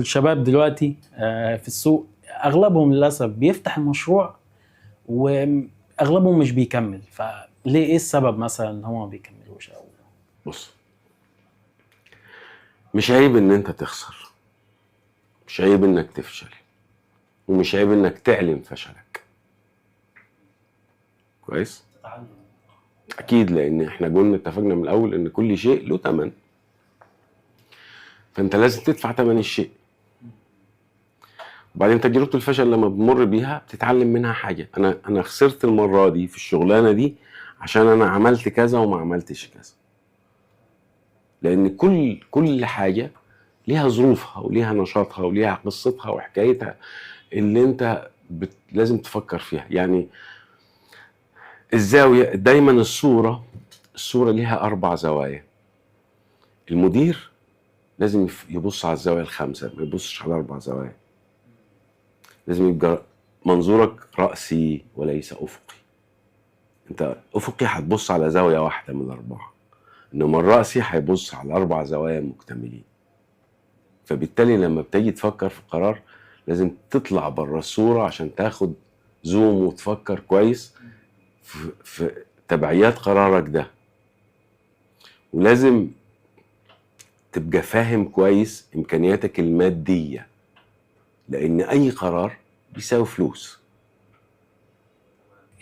الشباب دلوقتي في السوق اغلبهم للاسف بيفتح المشروع واغلبهم مش بيكمل. فليه؟ ايه السبب مثلا ان هو ما بيكملوش؟ او بص، مش عيب ان انت تخسر، مش عيب انك تفشل، ومش عيب انك تعلن فشلك. كويس؟ اكيد، لان احنا قلنا اتفقنا من الاول ان كل شيء له ثمن، فانت لازم تدفع ثمن الشيء. وبعدين تجربة الفشل لما بتمر بيها بتتعلم منها حاجة. انا خسرت المرة دي في الشغلانة دي عشان انا عملت كذا وما عملتش كذا. لان كل حاجة ليها ظروفها وليها نشاطها وليها قصتها وحكايتها اللي انت لازم تفكر فيها. يعني الزاوية دايما، الصورة ليها 4 زوايا. المدير لازم يبص على الزاوية ال5، ما يبصش على 4 زوايا. لازم يبقى منظورك رأسي وليس أفقي. انت أفقي هتبص على زاوية واحدة من 4، انما الرأسي هيبص على 4 زوايا مكتملين. فبالتالي لما بتيجي تفكر في قرار لازم تطلع بره الصورة عشان تاخد زوم وتفكر كويس في تبعيات قرارك ده. ولازم تبقى فاهم كويس إمكانياتك المادية، لأن أي قرار بيساوي فلوس.